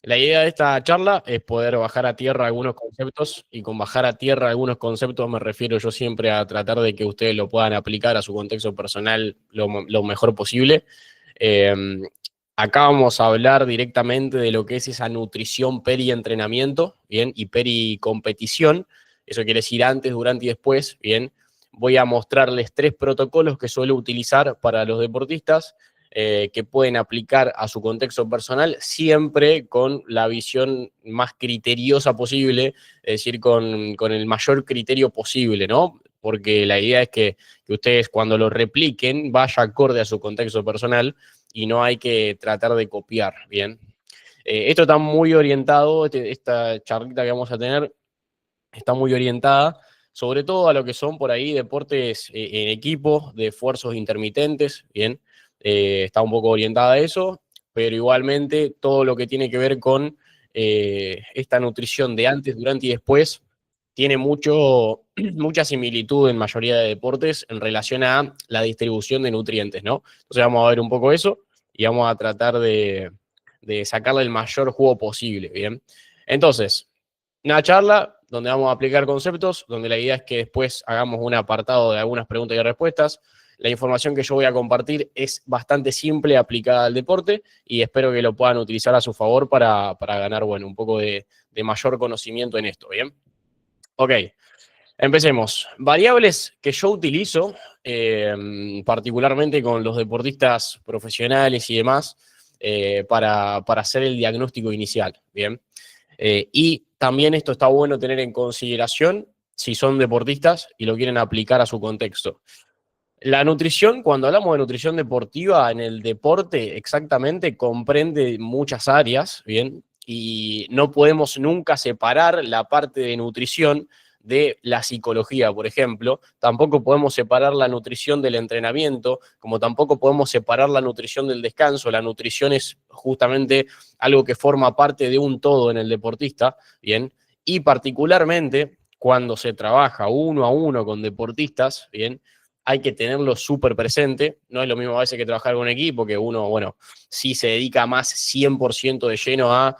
La idea de esta charla es poder bajar a tierra algunos conceptos, y con bajar a tierra algunos conceptos me refiero yo siempre a tratar de que ustedes lo puedan aplicar a su contexto personal lo mejor posible. Eh, Acá vamos a hablar directamente de lo que es esa nutrición peri-entrenamiento, ¿bien? Y peri-competición. Eso quiere decir antes, durante y después, ¿bien? Voy a mostrarles 3 protocolos que suelo utilizar para los deportistas, que pueden aplicar a su contexto personal, siempre con la visión más criteriosa posible, es decir, con el mayor criterio posible, ¿no? Porque la idea es que ustedes cuando lo repliquen vaya acorde a su contexto personal y no hay que tratar de copiar, ¿bien? Esto está muy orientado, esta charlita que vamos a tener está muy orientada sobre todo a lo que son por ahí deportes en equipo, de esfuerzos intermitentes, ¿bien? Está un poco orientada a eso, pero igualmente todo lo que tiene que ver con esta nutrición de antes, durante y después tiene mucha similitud en mayoría de deportes en relación a la distribución de nutrientes, ¿no? Entonces vamos a ver un poco eso y vamos a tratar de sacarle el mayor jugo posible, ¿bien? Entonces, una charla donde vamos a aplicar conceptos, donde la idea es que después hagamos un apartado de algunas preguntas y respuestas. La información que yo voy a compartir es bastante simple, aplicada al deporte, y espero que lo puedan utilizar a su favor para ganar, bueno, un poco de mayor conocimiento en esto, ¿bien? Ok, empecemos. Variables que yo utilizo, particularmente con los deportistas profesionales y demás, para hacer el diagnóstico inicial, ¿bien? Y también esto está bueno tener en consideración si son deportistas y lo quieren aplicar a su contexto. La nutrición, cuando hablamos de nutrición deportiva en el deporte, exactamente comprende muchas áreas, ¿bien? Y no podemos nunca separar la parte de nutrición de la psicología, por ejemplo. Tampoco podemos separar la nutrición del entrenamiento, como tampoco podemos separar la nutrición del descanso. La nutrición es justamente algo que forma parte de un todo en el deportista, ¿bien? Y particularmente cuando se trabaja uno a uno con deportistas, ¿bien? Hay que tenerlo súper presente. No es lo mismo a veces que trabajar con un equipo, que uno, bueno, sí se dedica más 100% de lleno a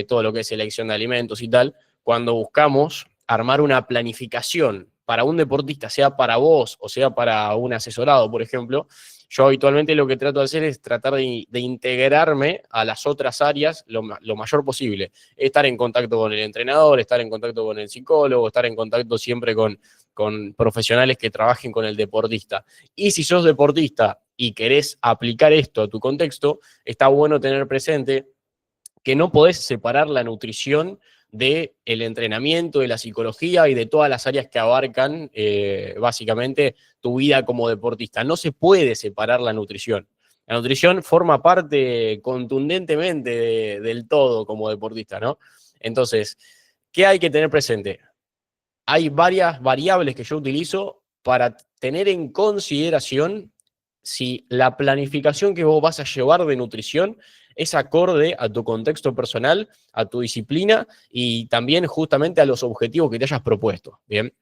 todo lo que es selección de alimentos y tal. Cuando buscamos armar una planificación para un deportista, sea para vos o sea para un asesorado, por ejemplo, yo habitualmente lo que trato de hacer es tratar de integrarme a las otras áreas lo mayor posible. Estar en contacto con el entrenador, estar en contacto con el psicólogo, estar en contacto siempre con profesionales que trabajen con el deportista. Y si sos deportista y querés aplicar esto a tu contexto, está bueno tener presente que no podés separar la nutrición del entrenamiento, de la psicología y de todas las áreas que abarcan básicamente tu vida como deportista. No se puede separar la nutrición. La nutrición forma parte contundentemente del todo como deportista, ¿no? Entonces, ¿qué hay que tener presente? Hay varias variables que yo utilizo para tener en consideración si la planificación que vos vas a llevar de nutrición es acorde a tu contexto personal, a tu disciplina y también justamente a los objetivos que te hayas propuesto. Bien.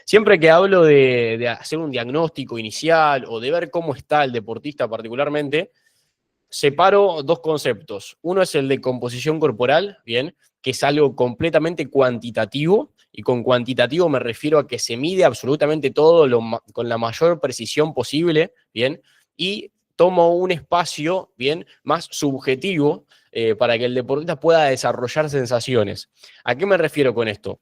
Siempre que hablo de hacer un diagnóstico inicial o de ver cómo está el deportista particularmente, separo dos conceptos. Uno es el de composición corporal, ¿bien? Que es algo completamente cuantitativo, y con cuantitativo me refiero a que se mide absolutamente todo con la mayor precisión posible, ¿bien? Y tomo un espacio, ¿bien? Más subjetivo, para que el deportista pueda desarrollar sensaciones. ¿A qué me refiero con esto?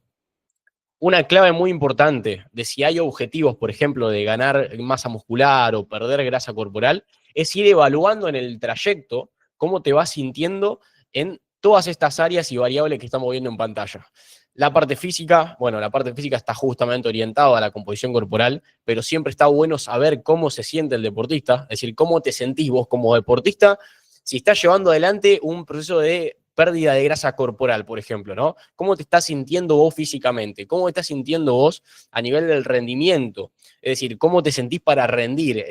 Una clave muy importante de si hay objetivos, por ejemplo, de ganar masa muscular o perder grasa corporal, es ir evaluando en el trayecto cómo te vas sintiendo en todas estas áreas y variables que estamos viendo en pantalla. La parte física, bueno, la parte física está justamente orientada a la composición corporal, pero siempre está bueno saber cómo se siente el deportista, es decir, cómo te sentís vos como deportista, si estás llevando adelante un proceso de pérdida de grasa corporal, por ejemplo, ¿no? ¿Cómo te estás sintiendo vos físicamente? ¿Cómo te estás sintiendo vos a nivel del rendimiento? Es decir, ¿cómo te sentís para rendir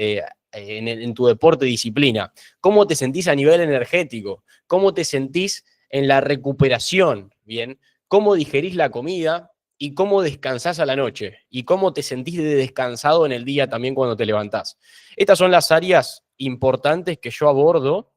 en tu deporte disciplina? ¿Cómo te sentís a nivel energético? ¿Cómo te sentís en la recuperación? Bien, ¿cómo digerís la comida? ¿Y cómo descansás a la noche? ¿Y cómo te sentís de descansado en el día también cuando te levantás? Estas son las áreas importantes que yo abordo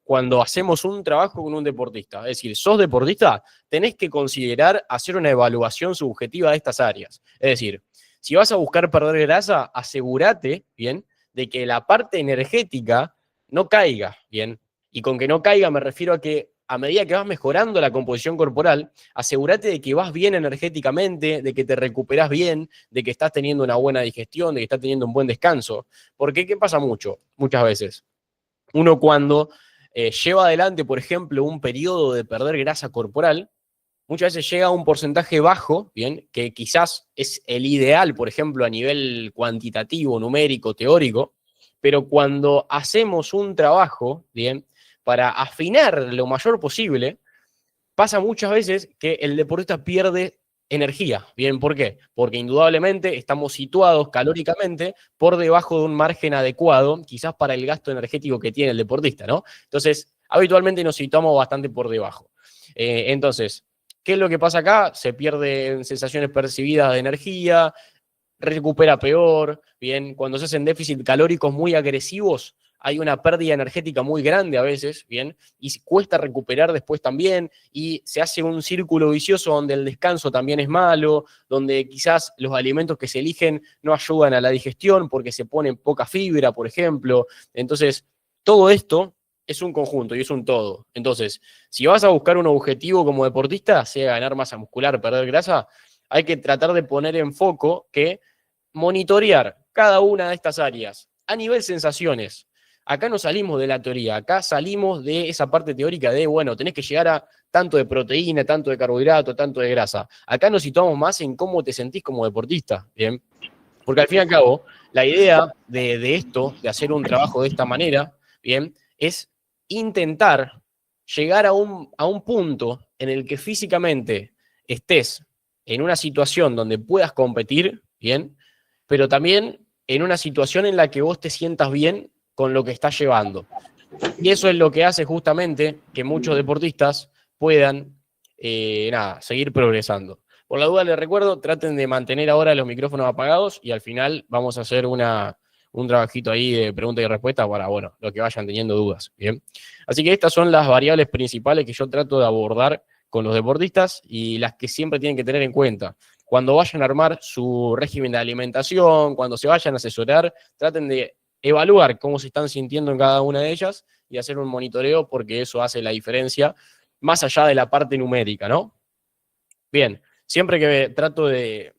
cuando hacemos un trabajo con un deportista. Es decir, sos deportista, tenés que considerar hacer una evaluación subjetiva de estas áreas. Es decir, si vas a buscar perder grasa, asegúrate, bien, de que la parte energética no caiga, bien. Y con que no caiga me refiero a que a medida que vas mejorando la composición corporal, asegúrate de que vas bien energéticamente, de que te recuperás bien, de que estás teniendo una buena digestión, de que estás teniendo un buen descanso. Porque, ¿qué pasa muchas veces? Uno cuando lleva adelante, por ejemplo, un periodo de perder grasa corporal, muchas veces llega a un porcentaje bajo, bien, que quizás es el ideal, por ejemplo, a nivel cuantitativo, numérico, teórico, pero cuando hacemos un trabajo, bien, para afinar lo mayor posible, pasa muchas veces que el deportista pierde energía. Bien, ¿por qué? Porque indudablemente estamos situados calóricamente por debajo de un margen adecuado, quizás para el gasto energético que tiene el deportista, ¿no? Entonces, habitualmente nos situamos bastante por debajo. Entonces, ¿qué es lo que pasa acá? Se pierden sensaciones percibidas de energía, recupera peor, bien, cuando se hacen déficit calóricos muy agresivos, hay una pérdida energética muy grande a veces, bien, y cuesta recuperar después también, y se hace un círculo vicioso donde el descanso también es malo, donde quizás los alimentos que se eligen no ayudan a la digestión porque se pone poca fibra, por ejemplo. Entonces, todo esto es un conjunto y es un todo. Entonces, si vas a buscar un objetivo como deportista, sea ganar masa muscular, perder grasa, hay que tratar de poner en foco que monitorear cada una de estas áreas a nivel sensaciones. Acá no salimos de la teoría, acá salimos de esa parte teórica de, bueno, tenés que llegar a tanto de proteína, tanto de carbohidrato, tanto de grasa. Acá nos situamos más en cómo te sentís como deportista, ¿bien? Porque al fin y al cabo, la idea de esto, de hacer un trabajo de esta manera, ¿bien? Es intentar llegar a un punto en el que físicamente estés en una situación donde puedas competir, ¿bien? Pero también en una situación en la que vos te sientas bien con lo que estás llevando. Y eso es lo que hace justamente que muchos deportistas puedan seguir progresando. Por la duda les recuerdo, traten de mantener ahora los micrófonos apagados y al final vamos a hacer un trabajito ahí de pregunta y respuesta para, bueno, los que vayan teniendo dudas, ¿bien? Así que estas son las variables principales que yo trato de abordar con los deportistas y las que siempre tienen que tener en cuenta. Cuando vayan a armar su régimen de alimentación, cuando se vayan a asesorar, traten de evaluar cómo se están sintiendo en cada una de ellas y hacer un monitoreo porque eso hace la diferencia más allá de la parte numérica, ¿no? Bien, siempre que trato de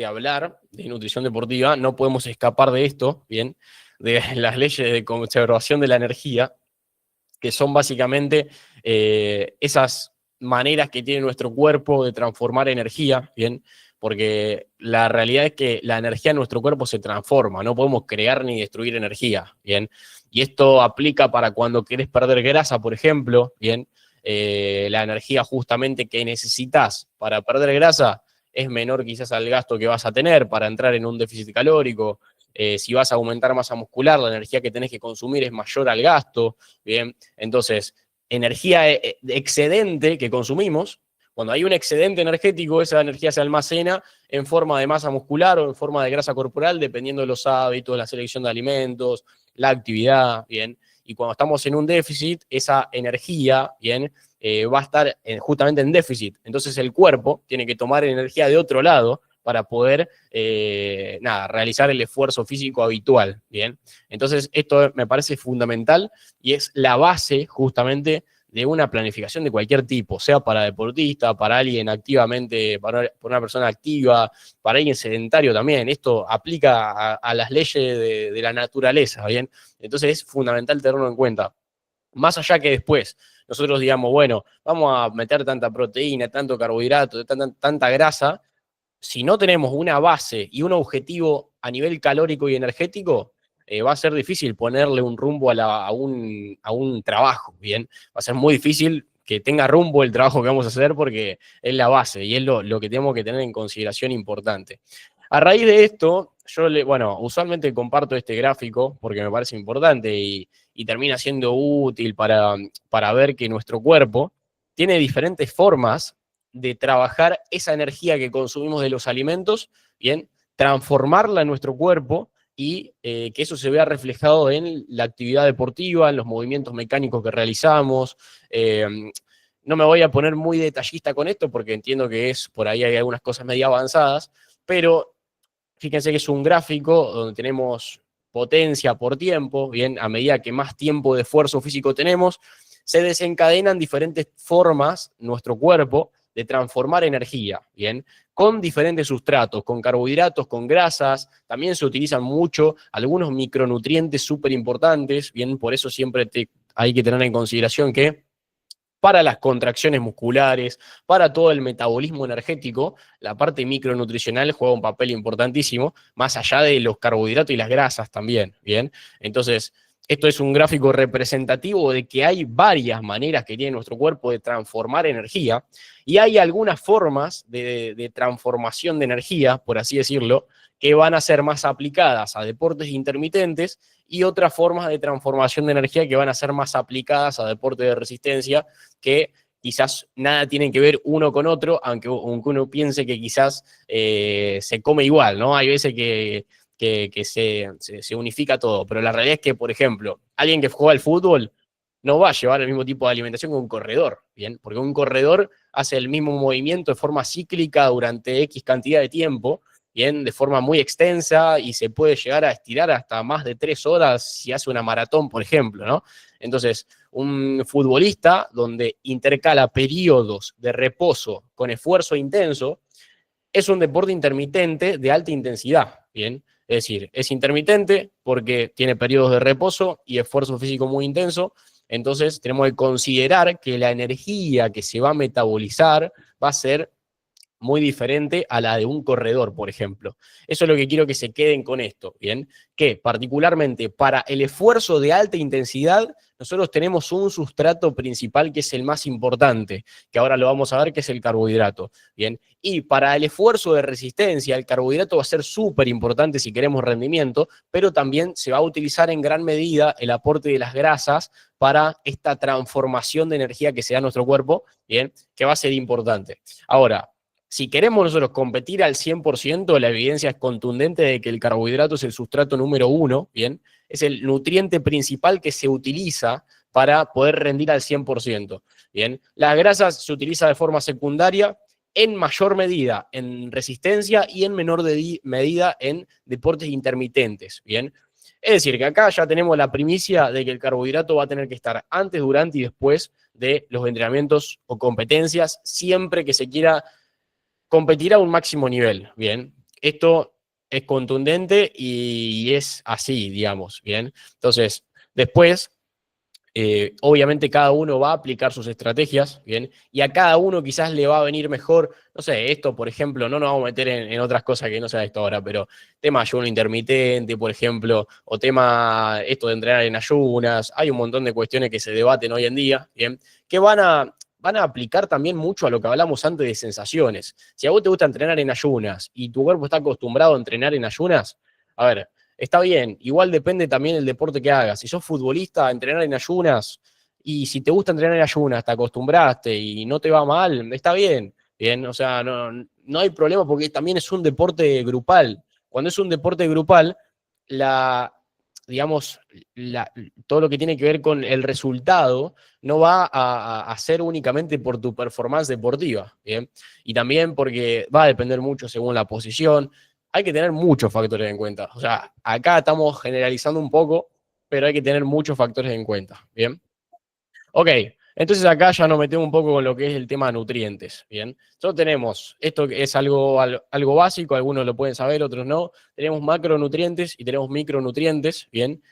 hablar de nutrición deportiva, no podemos escapar de esto, bien, de las leyes de conservación de la energía, que son básicamente esas maneras que tiene nuestro cuerpo de transformar energía, bien, porque la realidad es que la energía en nuestro cuerpo se transforma, no podemos crear ni destruir energía, bien, y esto aplica para cuando querés perder grasa, por ejemplo, bien, la energía justamente que necesitas para perder grasa es menor quizás al gasto que vas a tener para entrar en un déficit calórico. Si vas a aumentar masa muscular, la energía que tenés que consumir es mayor al gasto, ¿bien? Entonces, energía excedente que consumimos, cuando hay un excedente energético, esa energía se almacena en forma de masa muscular o en forma de grasa corporal, dependiendo de los hábitos, la selección de alimentos, la actividad, ¿bien? Y cuando estamos en un déficit, esa energía, ¿bien? Va a estar justamente en déficit. Entonces el cuerpo tiene que tomar energía de otro lado para poder, realizar el esfuerzo físico habitual, ¿bien? Entonces esto me parece fundamental y es la base justamente de una planificación de cualquier tipo, sea para deportista, para alguien activamente, para una persona activa, para alguien sedentario también. Esto aplica a las leyes de la naturaleza, ¿bien? Entonces es fundamental tenerlo en cuenta. Más allá que después nosotros digamos, bueno, vamos a meter tanta proteína, tanto carbohidrato, tanta grasa, si no tenemos una base y un objetivo a nivel calórico y energético, va a ser difícil ponerle un rumbo a un trabajo, ¿bien? Va a ser muy difícil que tenga rumbo el trabajo que vamos a hacer porque es la base y es lo que tenemos que tener en consideración importante. A raíz de esto, usualmente comparto este gráfico porque me parece importante y termina siendo útil para ver que nuestro cuerpo tiene diferentes formas de trabajar esa energía que consumimos de los alimentos, bien, transformarla en nuestro cuerpo y que eso se vea reflejado en la actividad deportiva, en los movimientos mecánicos que realizamos. No me voy a poner muy detallista con esto porque entiendo que por ahí hay algunas cosas medio avanzadas, pero fíjense que es un gráfico donde tenemos potencia por tiempo, bien, a medida que más tiempo de esfuerzo físico tenemos, se desencadenan diferentes formas, nuestro cuerpo, de transformar energía, bien, con diferentes sustratos, con carbohidratos, con grasas, también se utilizan mucho algunos micronutrientes súper importantes, bien, por eso siempre hay que tener en consideración que para las contracciones musculares, para todo el metabolismo energético, la parte micronutricional juega un papel importantísimo, más allá de los carbohidratos y las grasas también, ¿bien? Entonces, esto es un gráfico representativo de que hay varias maneras que tiene nuestro cuerpo de transformar energía y hay algunas formas de transformación de energía, por así decirlo, que van a ser más aplicadas a deportes intermitentes y otras formas de transformación de energía que van a ser más aplicadas a deportes de resistencia que quizás nada tienen que ver uno con otro, aunque uno piense que quizás se come igual, ¿no? Hay veces que se unifica todo, pero la realidad es que, por ejemplo, alguien que juega al fútbol no va a llevar el mismo tipo de alimentación que un corredor, ¿bien? Porque un corredor hace el mismo movimiento de forma cíclica durante X cantidad de tiempo, ¿bien? De forma muy extensa y se puede llegar a estirar hasta más de 3 horas si hace una maratón, por ejemplo, ¿no? Entonces, un futbolista donde intercala periodos de reposo con esfuerzo intenso es un deporte intermitente de alta intensidad, ¿bien? Es decir, es intermitente porque tiene periodos de reposo y esfuerzo físico muy intenso, entonces tenemos que considerar que la energía que se va a metabolizar va a ser muy diferente a la de un corredor, por ejemplo. Eso es lo que quiero que se queden con esto, ¿bien? Que particularmente para el esfuerzo de alta intensidad, nosotros tenemos un sustrato principal que es el más importante, que ahora lo vamos a ver, que es el carbohidrato, ¿bien? Y para el esfuerzo de resistencia, el carbohidrato va a ser súper importante si queremos rendimiento, pero también se va a utilizar en gran medida el aporte de las grasas para esta transformación de energía que se da a nuestro cuerpo, ¿bien? Que va a ser importante. Ahora, si queremos nosotros competir al 100%, la evidencia es contundente de que el carbohidrato es el sustrato número uno, ¿bien? Es el nutriente principal que se utiliza para poder rendir al 100%, ¿bien? Las grasas se utilizan de forma secundaria, en mayor medida en resistencia y en menor medida en deportes intermitentes, ¿bien? Es decir, que acá ya tenemos la primicia de que el carbohidrato va a tener que estar antes, durante y después de los entrenamientos o competencias, siempre que se quiera competir a un máximo nivel, ¿bien? Esto es contundente y es así, digamos, ¿bien? Entonces, después, obviamente cada uno va a aplicar sus estrategias, ¿bien? Y a cada uno quizás le va a venir mejor, no sé, esto, por ejemplo, no nos vamos a meter en otras cosas que no sea esto ahora, pero tema ayuno intermitente, por ejemplo, o tema esto de entrenar en ayunas, hay un montón de cuestiones que se debaten hoy en día, ¿bien? Que van a aplicar también mucho a lo que hablamos antes de sensaciones. Si a vos te gusta entrenar en ayunas y tu cuerpo está acostumbrado a entrenar en ayunas, a ver, está bien, igual depende también del deporte que hagas. Si sos futbolista, entrenar en ayunas, y si te gusta entrenar en ayunas, te acostumbraste y no te va mal, está bien, bien, o sea, no hay problema porque también es un deporte grupal. Cuando es un deporte grupal, la, digamos, todo lo que tiene que ver con el resultado no va a ser únicamente por tu performance deportiva, ¿bien? Y también porque va a depender mucho según la posición. Hay que tener muchos factores en cuenta. O sea, acá estamos generalizando un poco, pero hay que tener muchos factores en cuenta, ¿bien? Ok, entonces acá ya nos metemos un poco con lo que es el tema de nutrientes, ¿bien? Nosotros tenemos, esto que es algo básico, algunos lo pueden saber, otros no. Tenemos macronutrientes y tenemos micronutrientes, ¿bien?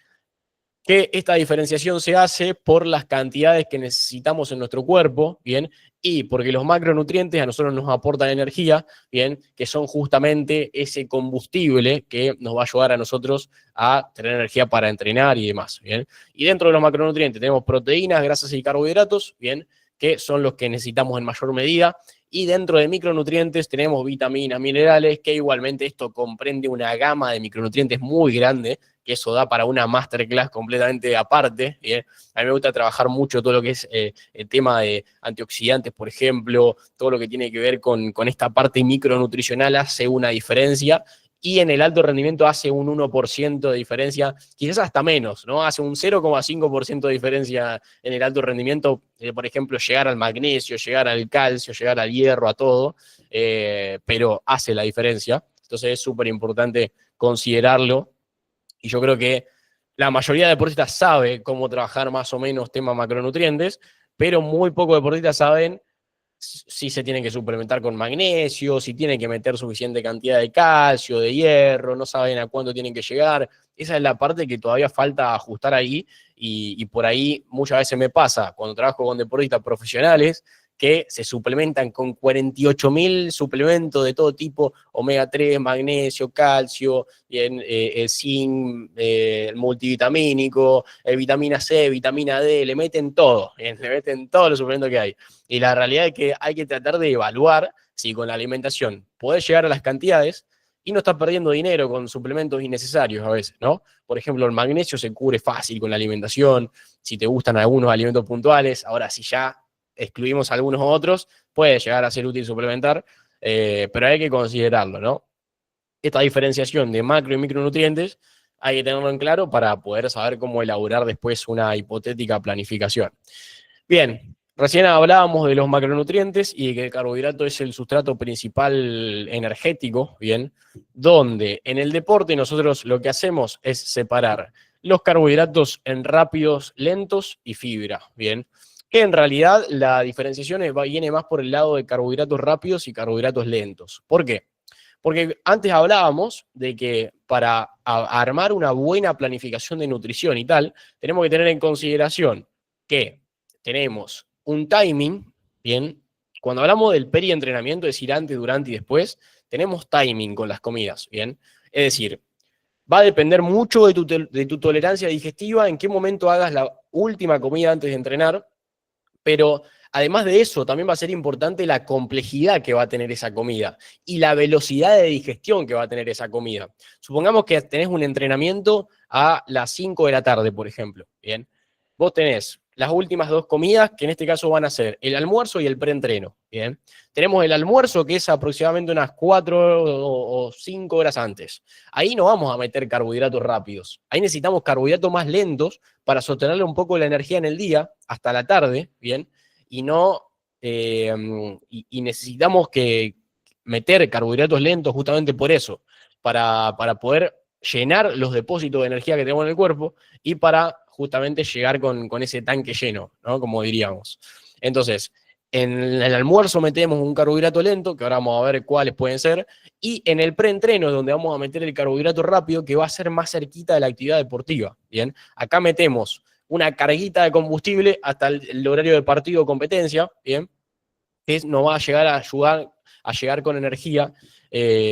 Que esta diferenciación se hace por las cantidades que necesitamos en nuestro cuerpo, ¿bien? Y porque los macronutrientes a nosotros nos aportan energía, ¿bien? Que son justamente ese combustible que nos va a ayudar a nosotros a tener energía para entrenar y demás, ¿bien? Y dentro de los macronutrientes tenemos proteínas, grasas y carbohidratos, ¿bien? Que son los que necesitamos en mayor medida. Y dentro de micronutrientes tenemos vitaminas, minerales, que igualmente esto comprende una gama de micronutrientes muy grande, que eso da para una masterclass completamente aparte. ¿Bien? A mí me gusta trabajar mucho todo lo que es el tema de antioxidantes, por ejemplo, todo lo que tiene que ver con esta parte micronutricional hace una diferencia y en el alto rendimiento hace un 1% de diferencia, quizás hasta menos, ¿no? Hace un 0,5% de diferencia en el alto rendimiento, por ejemplo, llegar al magnesio, llegar al calcio, llegar al hierro, a todo, pero hace la diferencia. Entonces es súper importante considerarlo, y yo creo que la mayoría de deportistas sabe cómo trabajar más o menos tema macronutrientes, pero muy pocos deportistas saben si se tienen que suplementar con magnesio, si tienen que meter suficiente cantidad de calcio, de hierro, no saben a cuánto tienen que llegar. Esa es la parte que todavía falta ajustar ahí, y por ahí muchas veces me pasa cuando trabajo con deportistas profesionales que se suplementan con 48.000 suplementos de todo tipo, omega 3, magnesio, calcio, bien, zinc, multivitamínico, vitamina C, vitamina D, le meten todo, bien, le meten todos los suplementos que hay. Y la realidad es que hay que tratar de evaluar si con la alimentación podés llegar a las cantidades y no estás perdiendo dinero con suplementos innecesarios a veces, ¿no? Por ejemplo, el magnesio se cubre fácil con la alimentación, si te gustan algunos alimentos puntuales. Ahora, si ya excluimos algunos otros, puede llegar a ser útil suplementar, pero hay que considerarlo, ¿no? Esta diferenciación de macro y micronutrientes hay que tenerlo en claro para poder saber cómo elaborar después una hipotética planificación. Bien, recién hablábamos de los macronutrientes y de que el carbohidrato es el sustrato principal energético, bien, donde en el deporte nosotros lo que hacemos es separar los carbohidratos en rápidos, lentos y fibra, bien, que en realidad la diferenciación viene más por el lado de carbohidratos rápidos y carbohidratos lentos. ¿Por qué? Porque antes hablábamos de que para armar una buena planificación de nutrición y tal, tenemos que tener en consideración que tenemos un timing, ¿bien? Cuando hablamos del perientrenamiento, es decir, antes, durante y después, tenemos timing con las comidas, ¿bien? Es decir, va a depender mucho de tu tolerancia digestiva, en qué momento hagas la última comida antes de entrenar, pero además de eso, también va a ser importante la complejidad que va a tener esa comida y la velocidad de digestión que va a tener esa comida. Supongamos que tenés un entrenamiento a las 5 de la tarde, por ejemplo, ¿bien? Vos tenés las últimas dos comidas, que en este caso van a ser el almuerzo y el preentreno, ¿bien? Tenemos el almuerzo, que es aproximadamente unas 4 o 5 horas antes. Ahí no vamos a meter carbohidratos rápidos. Ahí necesitamos carbohidratos más lentos para sostenerle un poco la energía en el día, hasta la tarde, ¿bien? Y no, y necesitamos que meter carbohidratos lentos justamente por eso, para poder llenar los depósitos de energía que tenemos en el cuerpo y para justamente llegar con ese tanque lleno, ¿no? Como diríamos. Entonces, en el almuerzo metemos un carbohidrato lento, que ahora vamos a ver cuáles pueden ser, y en el preentreno es donde vamos a meter el carbohidrato rápido, que va a ser más cerquita de la actividad deportiva, ¿bien? Acá metemos una carguita de combustible hasta el horario de partido o competencia, ¿bien? Que nos va a llegar a ayudar a llegar con energía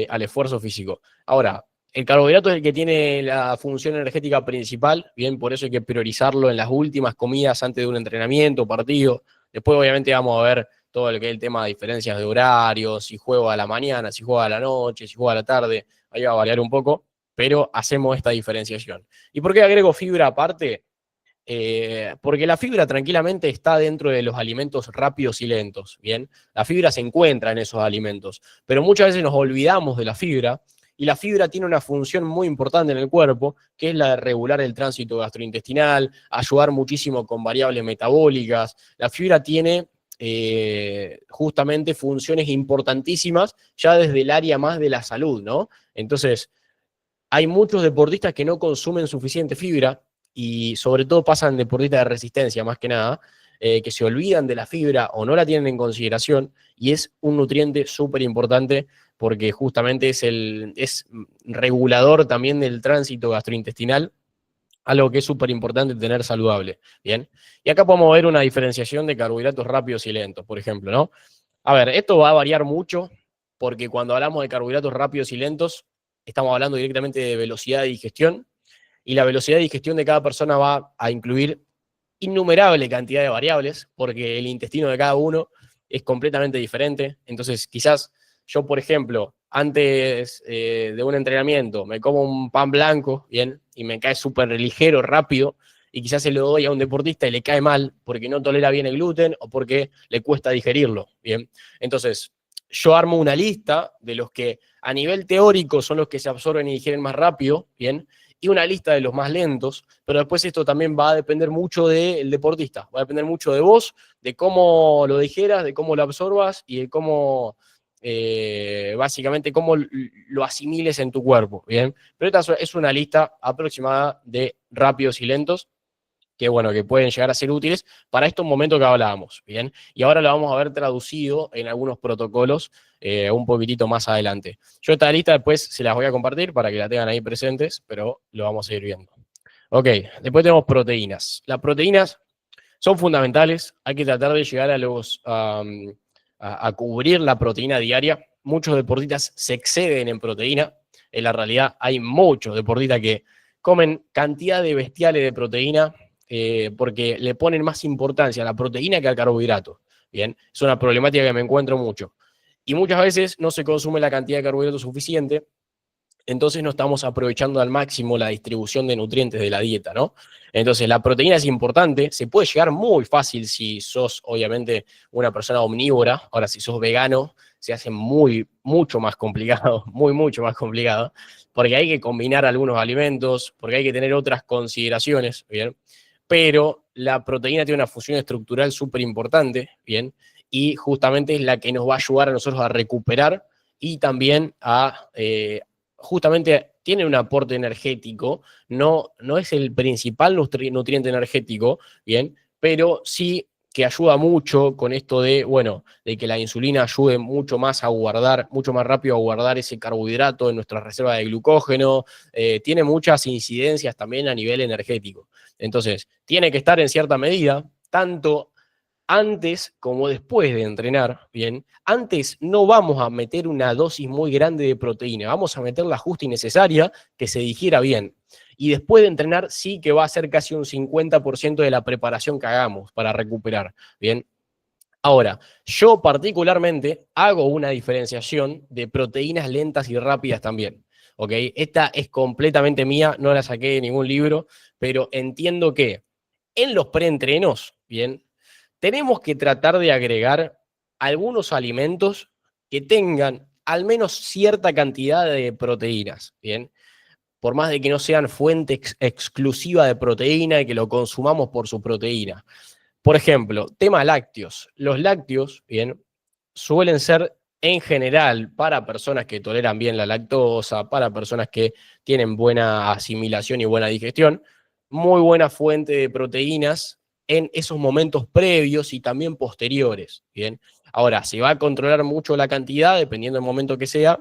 al esfuerzo físico. Ahora, el carbohidrato es el que tiene la función energética principal, bien, por eso hay que priorizarlo en las últimas comidas antes de un entrenamiento o partido. Después, obviamente, vamos a ver todo lo que es el tema de diferencias de horarios, si juego a la mañana, si juego a la noche, si juego a la tarde, ahí va a variar un poco, pero hacemos esta diferenciación. ¿Y por qué agrego fibra aparte? Porque la fibra tranquilamente está dentro de los alimentos rápidos y lentos, ¿bien? La fibra se encuentra en esos alimentos, pero muchas veces nos olvidamos de la fibra, y la fibra tiene una función muy importante en el cuerpo, que es la de regular el tránsito gastrointestinal, ayudar muchísimo con variables metabólicas. La fibra tiene justamente funciones importantísimas ya desde el área más de la salud, ¿no? Entonces, hay muchos deportistas que no consumen suficiente fibra, y sobre todo pasan deportistas de resistencia más que nada, que se olvidan de la fibra o no la tienen en consideración, y es un nutriente súper importante porque justamente es regulador también del tránsito gastrointestinal, algo que es súper importante tener saludable, ¿bien? Y acá podemos ver una diferenciación de carbohidratos rápidos y lentos, por ejemplo, ¿no? A ver, esto va a variar mucho porque cuando hablamos de carbohidratos rápidos y lentos, estamos hablando directamente de velocidad de digestión, y la velocidad de digestión de cada persona va a incluir innumerable cantidad de variables, porque el intestino de cada uno es completamente diferente. Entonces, quizás yo, por ejemplo, antes de un entrenamiento, me como un pan blanco, bien, y me cae súper ligero, rápido, y quizás se lo doy a un deportista y le cae mal porque no tolera bien el gluten o porque le cuesta digerirlo, bien. Entonces, yo armo una lista de los que a nivel teórico son los que se absorben y digieren más rápido, ¿bien? Y una lista de los más lentos, pero después esto también va a depender mucho del deportista, va a depender mucho de vos, de cómo lo digieras, de cómo lo absorbas y de cómo, básicamente, cómo lo asimiles en tu cuerpo, ¿bien? Pero esta es una lista aproximada de rápidos y lentos, que bueno, que pueden llegar a ser útiles para estos momentos que hablábamos, ¿bien? Y ahora lo vamos a ver traducido en algunos protocolos un poquitito más adelante. Yo esta lista después se las voy a compartir para que la tengan ahí presentes, pero lo vamos a ir viendo. Ok, después tenemos proteínas. Las proteínas son fundamentales, hay que tratar de llegar a cubrir la proteína diaria. Muchos deportistas se exceden en proteína, en la realidad hay muchos deportistas que comen cantidades bestiales de proteína, porque le ponen más importancia a la proteína que al carbohidrato. Bien, es una problemática que me encuentro mucho. Y muchas veces no se consume la cantidad de carbohidratos suficiente, entonces no estamos aprovechando al máximo la distribución de nutrientes de la dieta, ¿no? Entonces la proteína es importante, se puede llegar muy fácil si sos obviamente una persona omnívora. Ahora si sos vegano se hace mucho más complicado, mucho más complicado, porque hay que combinar algunos alimentos, porque hay que tener otras consideraciones, ¿bien? Pero la proteína tiene una función estructural súper importante, ¿bien? Y justamente es la que nos va a ayudar a nosotros a recuperar y también justamente tiene un aporte energético, no es el principal nutriente energético, ¿bien? Pero sí que ayuda mucho con esto de, bueno, de que la insulina ayude mucho más a guardar, mucho más rápido a guardar ese carbohidrato en nuestra reserva de glucógeno, tiene muchas incidencias también a nivel energético. Entonces, tiene que estar en cierta medida, tanto antes como después de entrenar, ¿bien? Antes no vamos a meter una dosis muy grande de proteína, vamos a meter la justa y necesaria que se digiera bien. Y después de entrenar sí que va a ser casi un 50% de la preparación que hagamos para recuperar, ¿bien? Ahora, yo particularmente hago una diferenciación de proteínas lentas y rápidas también, ¿ok? Esta es completamente mía, no la saqué de ningún libro, pero entiendo que en los preentrenos, ¿bien? Tenemos que tratar de agregar algunos alimentos que tengan al menos cierta cantidad de proteínas, ¿bien? Por más de que no sean fuente exclusiva de proteína y que lo consumamos por su proteína. Por ejemplo, tema lácteos. Los lácteos, ¿bien? Suelen ser en general para personas que toleran bien la lactosa, para personas que tienen buena asimilación y buena digestión, muy buena fuente de proteínas en esos momentos previos y también posteriores, ¿bien? Ahora, se va a controlar mucho la cantidad dependiendo del momento que sea,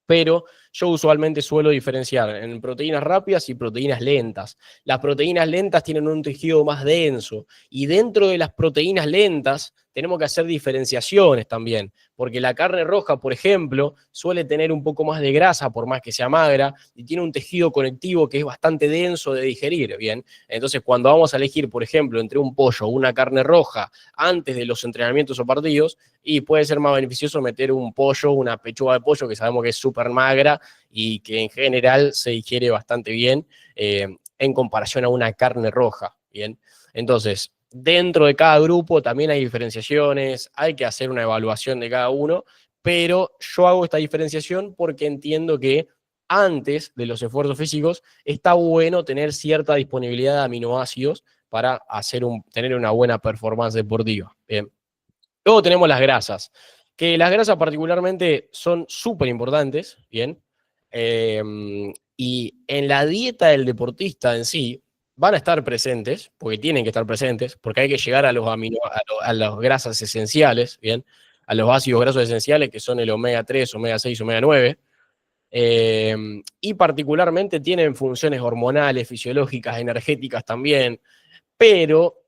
pero yo usualmente suelo diferenciar en proteínas rápidas y proteínas lentas. Las proteínas lentas tienen un tejido más denso y dentro de las proteínas lentas tenemos que hacer diferenciaciones también, porque la carne roja, por ejemplo, suele tener un poco más de grasa por más que sea magra y tiene un tejido conectivo que es bastante denso de digerir, ¿bien? Entonces, cuando vamos a elegir, por ejemplo, entre un pollo o una carne roja antes de los entrenamientos o partidos, y puede ser más beneficioso meter un pollo, una pechuga de pollo que sabemos que es súper magra y que en general se digiere bastante bien en comparación a una carne roja, ¿bien? Entonces, dentro de cada grupo también hay diferenciaciones, hay que hacer una evaluación de cada uno, pero yo hago esta diferenciación porque entiendo que antes de los esfuerzos físicos está bueno tener cierta disponibilidad de aminoácidos para tener una buena performance deportiva. Bien. Luego tenemos las grasas, que las grasas particularmente son súper importantes, ¿bien? Eh, y en la dieta del deportista en sí van a estar presentes, porque tienen que estar presentes, porque hay que llegar a a las grasas esenciales, ¿bien? A los ácidos grasos esenciales, que son el omega 3, omega 6, omega 9, y particularmente tienen funciones hormonales, fisiológicas, energéticas también, pero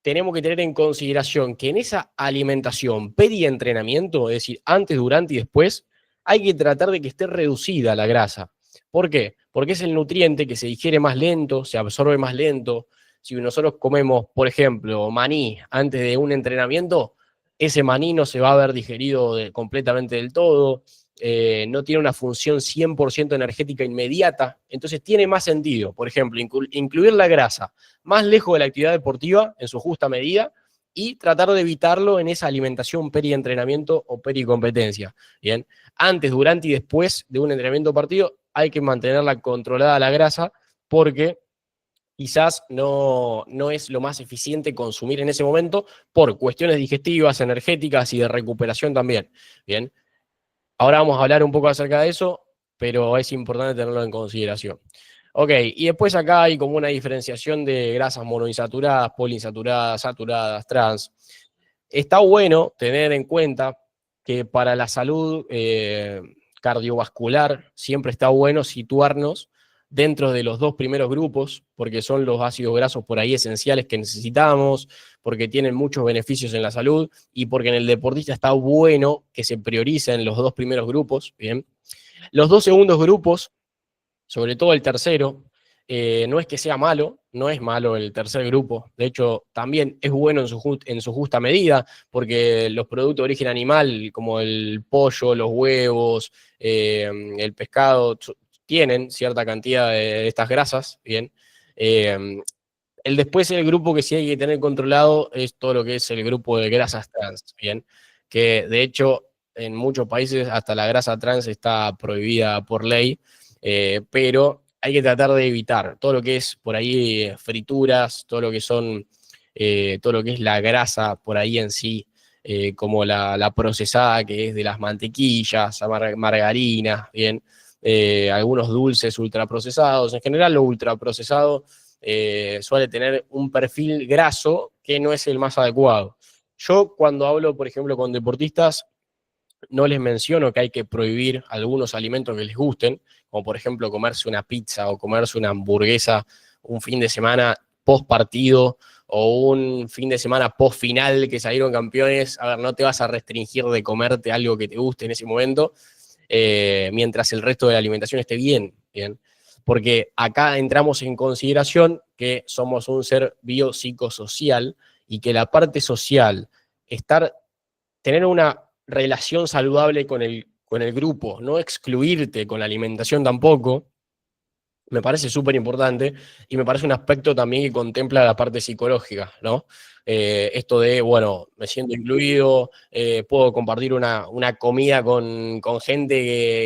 tenemos que tener en consideración que en esa alimentación peri-entrenamiento, es decir, antes, durante y después, hay que tratar de que esté reducida la grasa. ¿Por qué? Porque es el nutriente que se digiere más lento, se absorbe más lento. Si nosotros comemos, por ejemplo, maní antes de un entrenamiento, ese maní no se va a ver digerido completamente del todo, no tiene una función 100% energética inmediata, entonces tiene más sentido, por ejemplo, incluir la grasa más lejos de la actividad deportiva en su justa medida y tratar de evitarlo en esa alimentación peri-entrenamiento o peri-competencia. Bien, antes, durante y después de un entrenamiento partido hay que mantenerla controlada la grasa porque quizás no es lo más eficiente consumir en ese momento por cuestiones digestivas, energéticas y de recuperación también. Bien, ahora vamos a hablar un poco acerca de eso, pero es importante tenerlo en consideración. Ok, y después acá hay como una diferenciación de grasas monoinsaturadas, poliinsaturadas, saturadas, trans. Está bueno tener en cuenta que para la salud cardiovascular siempre está bueno situarnos dentro de los dos primeros grupos, porque son los ácidos grasos por ahí esenciales que necesitamos, porque tienen muchos beneficios en la salud y porque en el deportista está bueno que se prioricen los dos primeros grupos. Bien, los dos segundos grupos, sobre todo el tercero, no es que sea malo, no es malo el tercer grupo, de hecho también es bueno en su justa medida, porque los productos de origen animal, como el pollo, los huevos, el pescado, tienen cierta cantidad de estas grasas, bien. Después el grupo que sí hay que tener controlado es todo lo que es el grupo de grasas trans, bien, que de hecho en muchos países hasta la grasa trans está prohibida por ley, pero hay que tratar de evitar todo lo que es por ahí frituras, todo lo que son, todo lo que es la grasa por ahí en sí, como la procesada que es de las mantequillas, margarinas, bien, algunos dulces ultraprocesados, en general lo ultraprocesado suele tener un perfil graso que no es el más adecuado. Yo cuando hablo, por ejemplo, con deportistas, no les menciono que hay que prohibir algunos alimentos que les gusten, como por ejemplo comerse una pizza o comerse una hamburguesa un fin de semana post partido o un fin de semana post final que salieron campeones. A ver, no te vas a restringir de comerte algo que te guste en ese momento, mientras el resto de la alimentación esté bien, bien. Porque acá entramos en consideración que somos un ser biopsicosocial y que la parte social, tener una relación saludable con el grupo, no excluirte con la alimentación tampoco, me parece súper importante y me parece un aspecto también que contempla la parte psicológica, ¿no? Esto de, bueno, me siento incluido, puedo compartir una comida con gente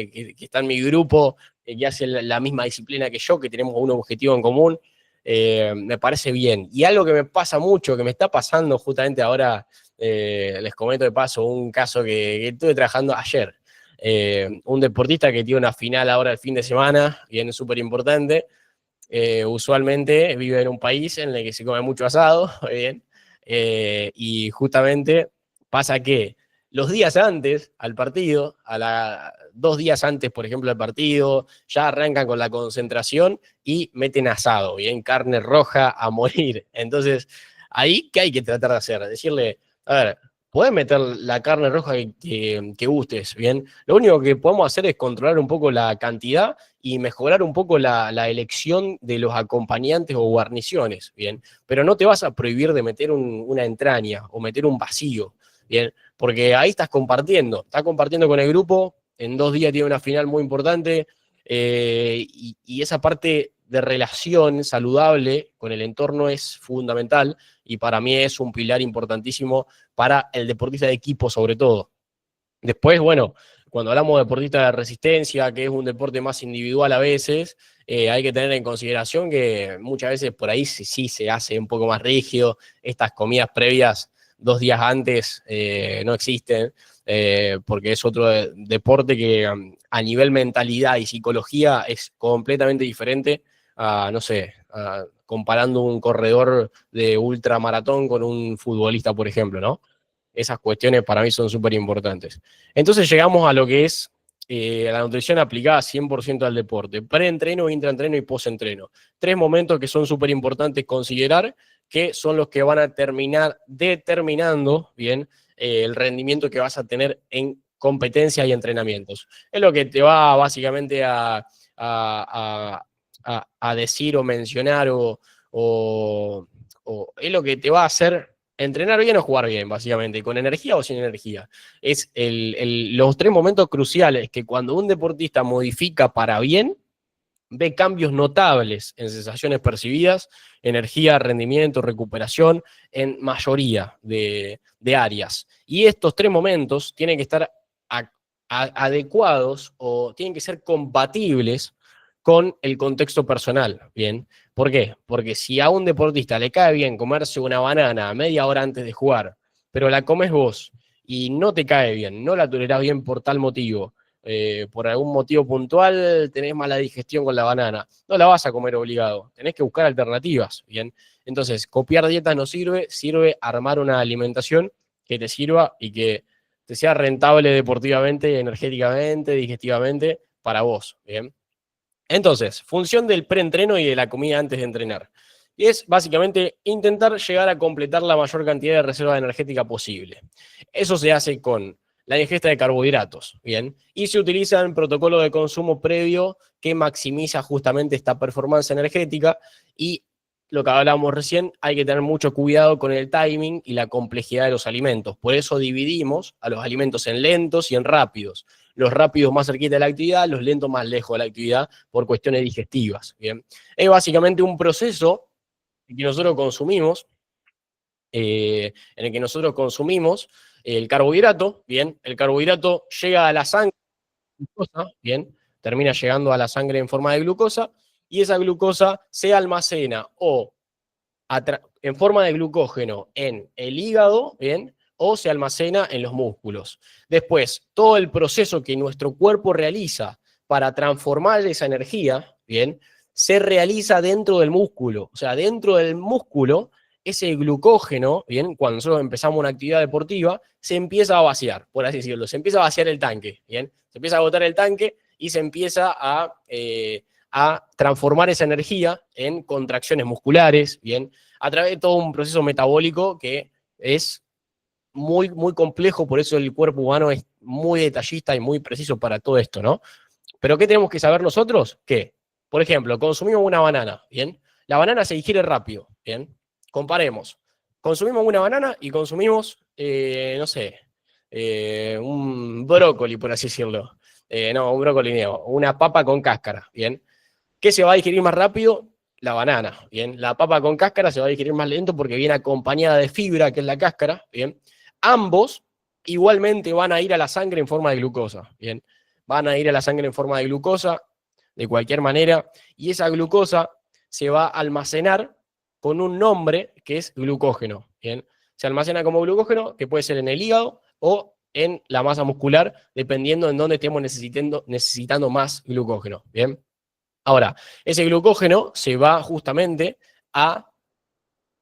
que está en mi grupo, que hace la misma disciplina que yo, que tenemos un objetivo en común, me parece bien. Y algo que me pasa mucho, que me está pasando justamente ahora, les comento de paso un caso que estuve trabajando ayer. Un deportista que tiene una final ahora el fin de semana, bien súper importante, usualmente vive en un país en el que se come mucho asado, bien, y justamente pasa que los días antes al partido, 2 días antes, por ejemplo, al partido, ya arrancan con la concentración y meten asado, bien, carne roja a morir. Entonces, ahí, ¿qué hay que tratar de hacer? Decirle, a ver, podés meter la carne roja que gustes, bien. Lo único que podemos hacer es controlar un poco la cantidad y mejorar un poco la elección de los acompañantes o guarniciones, bien. Pero no te vas a prohibir de meter una entraña o meter un vacío, bien, porque ahí estás compartiendo con el grupo, en 2 días tiene una final muy importante, y esa parte de relación saludable con el entorno es fundamental y para mí es un pilar importantísimo para el deportista de equipo sobre todo. Después, bueno, cuando hablamos de deportista de resistencia, que es un deporte más individual a veces, hay que tener en consideración que muchas veces por ahí sí se hace un poco más rígido. Estas comidas previas 2 días antes no existen, porque es otro deporte que a nivel mentalidad y psicología es completamente diferente a, no sé, comparando un corredor de ultramaratón con un futbolista, por ejemplo, ¿no? Esas cuestiones para mí son súper importantes. Entonces llegamos a lo que es la nutrición aplicada 100% al deporte. Preentreno, intraentreno y postentreno. 3 momentos que son súper importantes considerar, que son los que van a terminar determinando, bien, el rendimiento que vas a tener en competencias y entrenamientos. Es lo que te va básicamente a decir o mencionar o es lo que te va a hacer entrenar bien o jugar bien, básicamente, con energía o sin energía. Es los 3 momentos cruciales que cuando un deportista modifica para bien, ve cambios notables en sensaciones percibidas, energía, rendimiento, recuperación, en mayoría de áreas. Y estos 3 momentos tienen que estar adecuados o tienen que ser compatibles con el contexto personal, ¿bien? ¿Por qué? Porque si a un deportista le cae bien comerse una banana media hora antes de jugar, pero la comes vos y no te cae bien, no la tolerás bien por tal motivo, por algún motivo puntual tenés mala digestión con la banana, no la vas a comer obligado, tenés que buscar alternativas, ¿bien? Entonces, copiar dietas no sirve, sirve armar una alimentación que te sirva y que te sea rentable deportivamente, energéticamente, digestivamente, para vos, ¿bien? Entonces, función del preentreno y de la comida antes de entrenar. Y es básicamente intentar llegar a completar la mayor cantidad de reserva energética posible. Eso se hace con la ingesta de carbohidratos, ¿bien? Y se utilizan protocolos de consumo previo que maximiza justamente esta performance energética y lo que hablábamos recién, hay que tener mucho cuidado con el timing y la complejidad de los alimentos. Por eso dividimos a los alimentos en lentos y en rápidos. Los rápidos más cerquita de la actividad, los lentos más lejos de la actividad por cuestiones digestivas, ¿bien? Es básicamente un proceso que nosotros consumimos, en el que nosotros consumimos el carbohidrato, ¿bien? El carbohidrato llega a la sangre, glucosa, ¿bien? Termina llegando a la sangre en forma de glucosa, y esa glucosa se almacena o en forma de glucógeno en el hígado, ¿bien? O se almacena en los músculos. Después, todo el proceso que nuestro cuerpo realiza para transformar esa energía, ¿bien? Se realiza dentro del músculo. O sea, dentro del músculo, ese glucógeno, ¿bien? Cuando nosotros empezamos una actividad deportiva, se empieza a vaciar, por así decirlo. Se empieza a vaciar el tanque, ¿bien? Se empieza a agotar el tanque y se empieza a transformar esa energía en contracciones musculares, ¿bien? A través de todo un proceso metabólico que es muy, muy complejo, por eso el cuerpo humano es muy detallista y muy preciso para todo esto, ¿no? Pero ¿qué tenemos que saber nosotros? Que, por ejemplo, consumimos una banana, ¿bien? La banana se digiere rápido, ¿bien? Comparemos. Consumimos una banana y consumimos, no sé, un brócoli, por así decirlo. No, un brócoli no, una papa con cáscara, ¿bien? ¿Qué se va a digerir más rápido? La banana, ¿bien? La papa con cáscara se va a digerir más lento porque viene acompañada de fibra, que es la cáscara, ¿bien? Ambos igualmente van a ir a la sangre en forma de glucosa, ¿bien? Van a ir a la sangre en forma de glucosa, de cualquier manera, y esa glucosa se va a almacenar con un nombre que es glucógeno, ¿bien? Se almacena como glucógeno, que puede ser en el hígado o en la masa muscular, dependiendo en dónde estemos necesitando más glucógeno, ¿bien? Ahora, ese glucógeno se va justamente a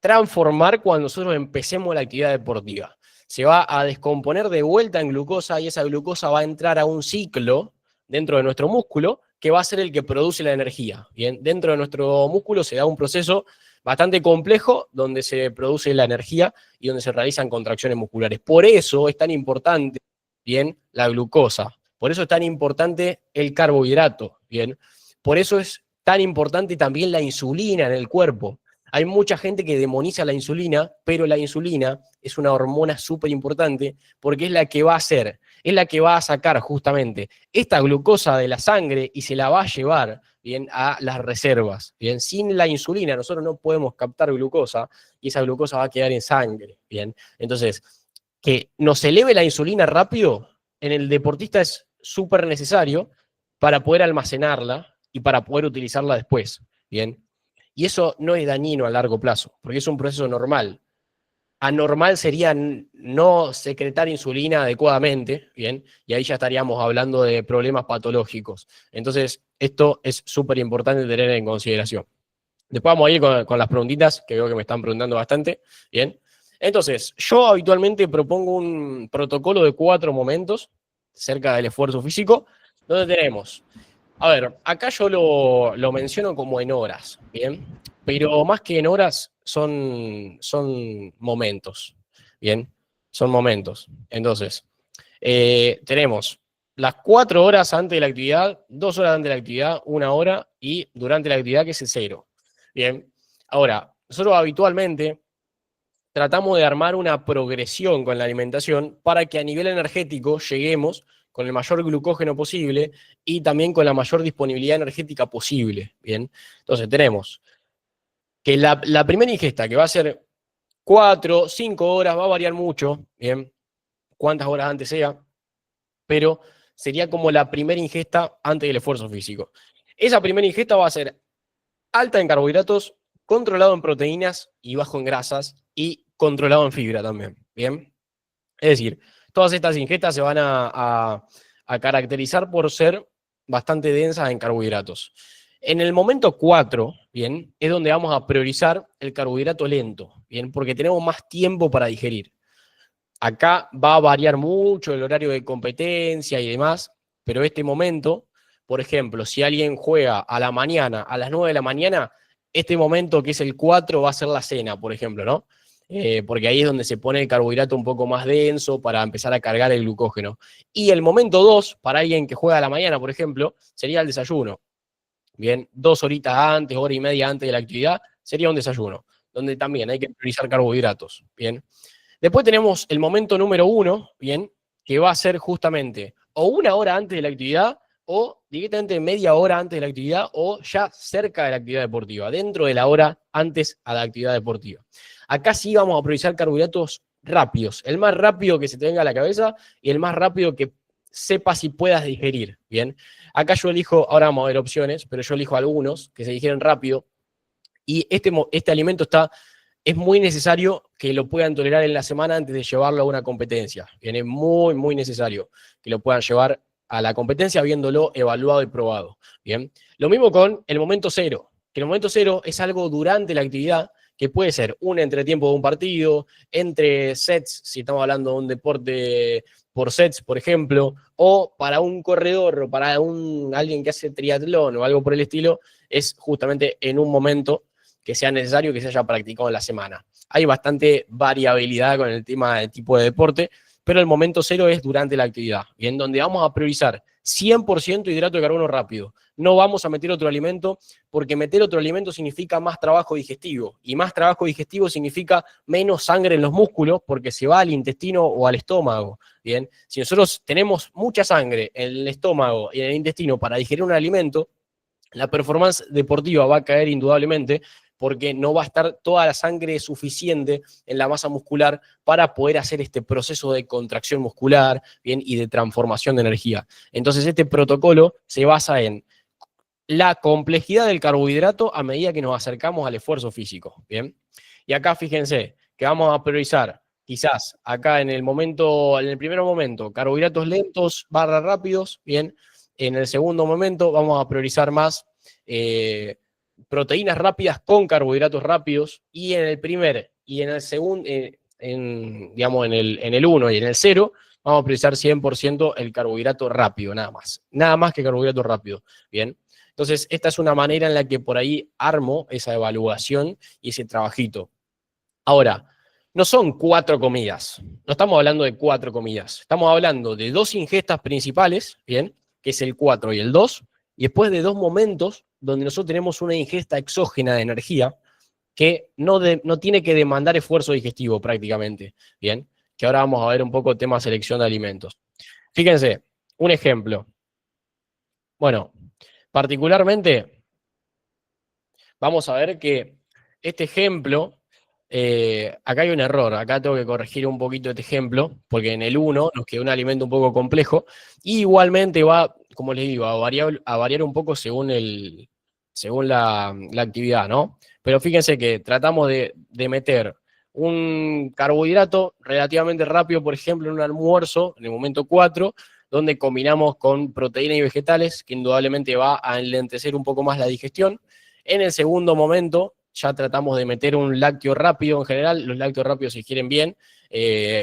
transformar cuando nosotros empecemos la actividad deportiva. Se va a descomponer de vuelta en glucosa y esa glucosa va a entrar a un ciclo dentro de nuestro músculo que va a ser el que produce la energía. Bien, dentro de nuestro músculo se da un proceso bastante complejo donde se produce la energía y donde se realizan contracciones musculares. Por eso es tan importante, bien, la glucosa. Por eso es tan importante el carbohidrato, bien. Por eso es tan importante también la insulina en el cuerpo. Hay mucha gente que demoniza la insulina, pero la insulina es una hormona súper importante porque es la que va a hacer, es la que va a sacar justamente esta glucosa de la sangre y se la va a llevar, bien, a las reservas. Bien, sin la insulina nosotros no podemos captar glucosa y esa glucosa va a quedar en sangre. Bien, entonces, que nos eleve la insulina rápido en el deportista es súper necesario para poder almacenarla y para poder utilizarla después. Bien, y eso no es dañino a largo plazo, porque es un proceso normal. Anormal sería no secretar insulina adecuadamente, ¿bien? Y ahí ya estaríamos hablando de problemas patológicos. Entonces, esto es súper importante tener en consideración. Después vamos a ir con las preguntitas, que veo que me están preguntando bastante, ¿bien? Entonces, yo habitualmente propongo un protocolo de 4 momentos cerca del esfuerzo físico, donde tenemos a ver, acá yo lo menciono como en horas, ¿bien? Pero más que en horas son momentos, ¿bien? Son momentos. Entonces, tenemos las 4 horas antes de la actividad, 2 horas antes de la actividad, 1 hora y durante la actividad que es el 0. Bien, ahora, nosotros habitualmente tratamos de armar una progresión con la alimentación para que a nivel energético lleguemos con el mayor glucógeno posible y también con la mayor disponibilidad energética posible, ¿bien? Entonces tenemos que la primera ingesta, que va a ser 4, 5 horas, va a variar mucho, ¿bien? Cuántas horas antes sea, pero sería como la primera ingesta antes del esfuerzo físico. Esa primera ingesta va a ser alta en carbohidratos, controlado en proteínas y bajo en grasas y controlado en fibra también, ¿bien? Es decir, todas estas ingestas se van a caracterizar por ser bastante densas en carbohidratos. En el momento 4, bien, es donde vamos a priorizar el carbohidrato lento, bien, porque tenemos más tiempo para digerir. Acá va a variar mucho el horario de competencia y demás, pero este momento, por ejemplo, si alguien juega a la mañana, a las 9 de la mañana, este momento que es el 4 va a ser la cena, por ejemplo, ¿no? Porque ahí es donde se pone el carbohidrato un poco más denso para empezar a cargar el glucógeno. Y el momento 2, para alguien que juega a la mañana, por ejemplo, sería el desayuno. Bien, 2 horitas antes, hora y media antes de la actividad, sería un desayuno, donde también hay que priorizar carbohidratos. Bien. Después tenemos el momento número 1, bien, que va a ser justamente o 1 hora antes de la actividad o directamente media hora antes de la actividad o ya cerca de la actividad deportiva, dentro de la hora antes a la actividad deportiva. Acá sí vamos a priorizar carbohidratos rápidos, el más rápido que se te venga a la cabeza y el más rápido que sepas y puedas digerir, bien. Acá yo elijo, ahora vamos a ver opciones, pero yo elijo algunos que se digieren rápido y este alimento es muy necesario que lo puedan tolerar en la semana antes de llevarlo a una competencia. Bien, es muy, muy necesario que lo puedan llevar a la competencia habiéndolo evaluado y probado. Bien, lo mismo con el momento 0, que el momento 0 es algo durante la actividad que puede ser un entretiempo de un partido, entre sets, si estamos hablando de un deporte por sets, por ejemplo, o para un corredor o para alguien que hace triatlón o algo por el estilo, es justamente en un momento que sea necesario que se haya practicado en la semana. Hay bastante variabilidad con el tema del tipo de deporte, pero el momento 0 es durante la actividad, y en donde vamos a priorizar 100% hidrato de carbono rápido. No vamos a meter otro alimento, porque meter otro alimento significa más trabajo digestivo, y más trabajo digestivo significa menos sangre en los músculos, porque se va al intestino o al estómago. Bien, si nosotros tenemos mucha sangre en el estómago y en el intestino para digerir un alimento, la performance deportiva va a caer indudablemente porque no va a estar toda la sangre suficiente en la masa muscular para poder hacer este proceso de contracción muscular, bien, y de transformación de energía. Entonces, este protocolo se basa en la complejidad del carbohidrato a medida que nos acercamos al esfuerzo físico, bien. Y acá fíjense que vamos a priorizar quizás acá en el primer momento, carbohidratos lentos barra rápidos, bien. En el segundo momento vamos a priorizar más proteínas rápidas con carbohidratos rápidos, y en el primer y en el segundo, digamos, en el 1 y en el 0, vamos a priorizar 100% el carbohidrato rápido, nada más que carbohidrato rápido, bien. Entonces, esta es una manera en la que por ahí armo esa evaluación y ese trabajito. Ahora, no son 4 comidas, no estamos hablando de 4 comidas, estamos hablando de 2 ingestas principales, bien, que es el 4 y el 2, y después de 2 momentos donde nosotros tenemos una ingesta exógena de energía que no tiene que demandar esfuerzo digestivo prácticamente, bien, que ahora vamos a ver un poco tema selección de alimentos. Fíjense, un ejemplo. Bueno, particularmente, vamos a ver que este ejemplo, acá hay un error, acá tengo que corregir un poquito este ejemplo, porque en el 1 nos quedó un alimento un poco complejo, y igualmente va, como les digo, a variar un poco según la actividad, ¿no? Pero fíjense que tratamos de meter un carbohidrato relativamente rápido, por ejemplo, en un almuerzo, en el momento 4, donde combinamos con proteínas y vegetales, que indudablemente va a enlentecer un poco más la digestión. En el segundo momento, ya tratamos de meter un lácteo rápido en general, los lácteos rápidos se digieren bien,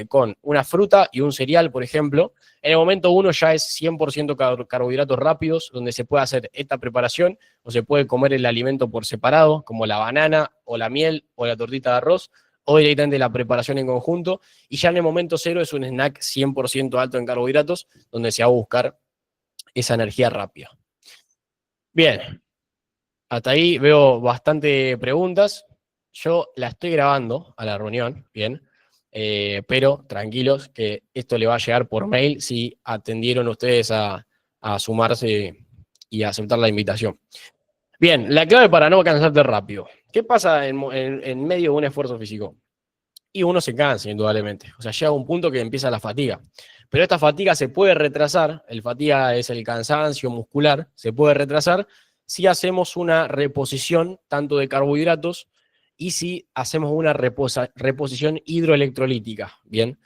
con una fruta y un cereal, por ejemplo. En el momento 1 ya es 100% carbohidratos rápidos, donde se puede hacer esta preparación, o se puede comer el alimento por separado, como la banana, o la miel, o la tortita de arroz, o directamente la preparación en conjunto. Y ya en el momento 0 es un snack 100% alto en carbohidratos, donde se va a buscar esa energía rápida. Bien, hasta ahí veo bastante preguntas. Yo la estoy grabando a la reunión, bien. pero tranquilos que esto le va a llegar por mail si atendieron ustedes a sumarse y a aceptar la invitación. Bien, la clave para no cansarte rápido. ¿Qué pasa en medio de un esfuerzo físico? Y uno se cansa, indudablemente. O sea, llega un punto que empieza la fatiga. Pero esta fatiga se puede retrasar, el fatiga es el cansancio muscular, se puede retrasar si hacemos una reposición tanto de carbohidratos y si hacemos una reposición hidroelectrolítica. Bien,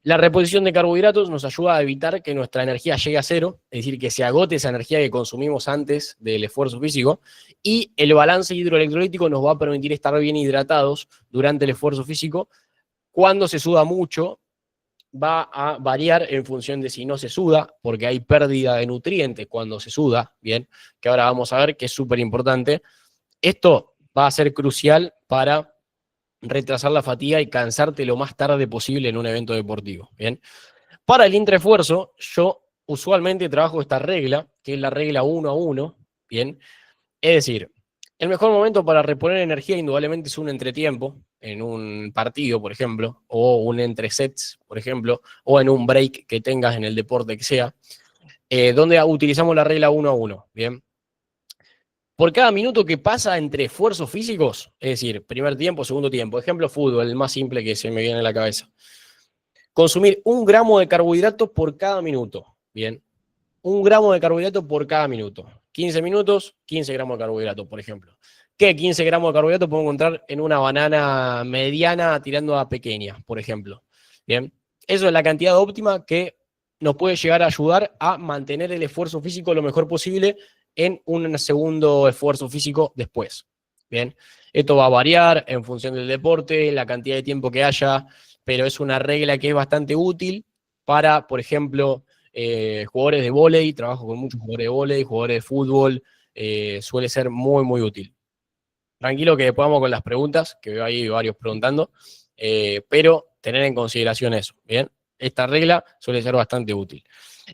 la reposición de carbohidratos nos ayuda a evitar que nuestra energía llegue a cero, es decir, que se agote esa energía que consumimos antes del esfuerzo físico, y el balance hidroelectrolítico nos va a permitir estar bien hidratados durante el esfuerzo físico. Cuando se suda mucho, va a variar en función de si no se suda, porque hay pérdida de nutrientes cuando se suda, bien, que ahora vamos a ver que es súper importante. Esto va a ser crucial para retrasar la fatiga y cansarte lo más tarde posible en un evento deportivo, bien. Para el intraesfuerzo, yo usualmente trabajo esta regla, que es la regla 1 a 1, bien. Es decir, el mejor momento para reponer energía indudablemente es un entretiempo, en un partido, por ejemplo, o un entre sets, por ejemplo, o en un break que tengas en el deporte que sea, donde utilizamos la regla 1 a 1, ¿bien? Por cada minuto que pasa entre esfuerzos físicos, es decir, primer tiempo, segundo tiempo, ejemplo fútbol, el más simple que se me viene a la cabeza, consumir 1 gramo de carbohidratos por cada minuto, ¿bien? 1 gramo de carbohidratos por cada minuto. 15 minutos, 15 gramos de carbohidratos, por ejemplo. ¿Qué 15 gramos de carbohidratos puedo encontrar en una banana mediana tirando a pequeña, por ejemplo? Bien, eso es la cantidad óptima que nos puede llegar a ayudar a mantener el esfuerzo físico lo mejor posible en un segundo esfuerzo físico después. Bien, esto va a variar en función del deporte, la cantidad de tiempo que haya, pero es una regla que es bastante útil para, por ejemplo, jugadores de vóley, trabajo con muchos jugadores de vóley, jugadores de fútbol, suele ser muy, muy útil. Tranquilo que después vamos con las preguntas, que veo ahí varios preguntando, pero tener en consideración eso, ¿bien? Esta regla suele ser bastante útil.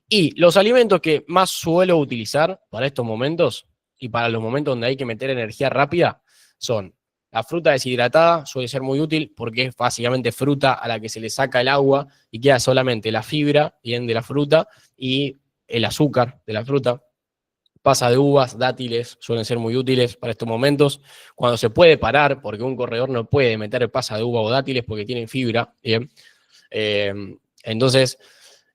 Y los alimentos que más suelo utilizar para estos momentos y para los momentos donde hay que meter energía rápida son la fruta deshidratada, suele ser muy útil porque es básicamente fruta a la que se le saca el agua y queda solamente la fibra, bien, de la fruta y el azúcar de la fruta. Pasas de uvas, dátiles, suelen ser muy útiles para estos momentos. Cuando se puede parar, porque un corredor no puede meter pasa de uva o dátiles porque tienen fibra, bien. Entonces,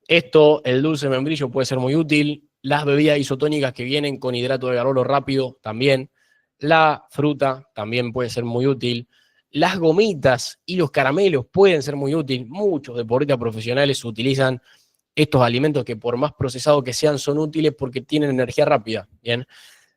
esto, el dulce membrillo puede ser muy útil. Las bebidas isotónicas que vienen con hidrato de carbono rápido también. La fruta también puede ser muy útil. Las gomitas y los caramelos pueden ser muy útiles. Muchos deportistas profesionales utilizan estos alimentos que por más procesados que sean son útiles porque tienen energía rápida, ¿bien?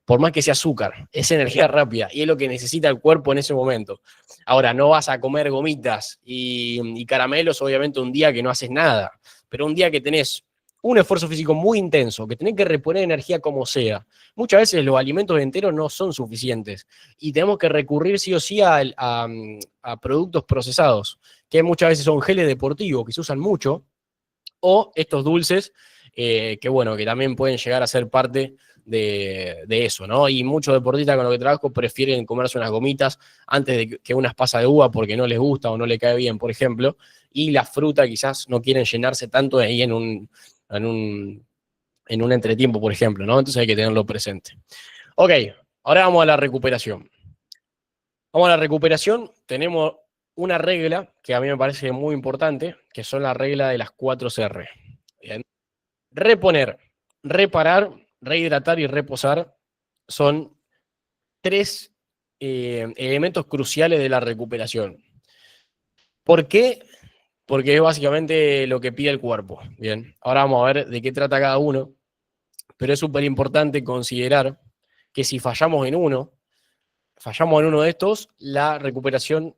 Por más que sea azúcar, es energía rápida y es lo que necesita el cuerpo en ese momento. Ahora, no vas a comer gomitas y caramelos, obviamente, un día que no haces nada, pero un día que tenés un esfuerzo físico muy intenso, que tenés que reponer energía como sea. Muchas veces los alimentos enteros no son suficientes y tenemos que recurrir sí o sí a productos procesados, que muchas veces son geles deportivos, que se usan mucho, o estos dulces, que bueno, que también pueden llegar a ser parte de eso, ¿no? Y muchos deportistas con los que trabajo prefieren comerse unas gomitas antes de que unas pasas de uva porque no les gusta o no les cae bien, por ejemplo, y la fruta quizás no quieren llenarse tanto de ahí en un entretiempo, por ejemplo, ¿no? Entonces hay que tenerlo presente. Ok, ahora vamos a la recuperación. Vamos a la recuperación, tenemos una regla que a mí me parece muy importante, que son la regla de las 4 R. Bien. Reponer, reparar, rehidratar y reposar son 3 elementos cruciales de la recuperación. ¿Por qué? Porque es básicamente lo que pide el cuerpo. Bien, ahora vamos a ver de qué trata cada uno, pero es súper importante considerar que si fallamos en uno de estos, la recuperación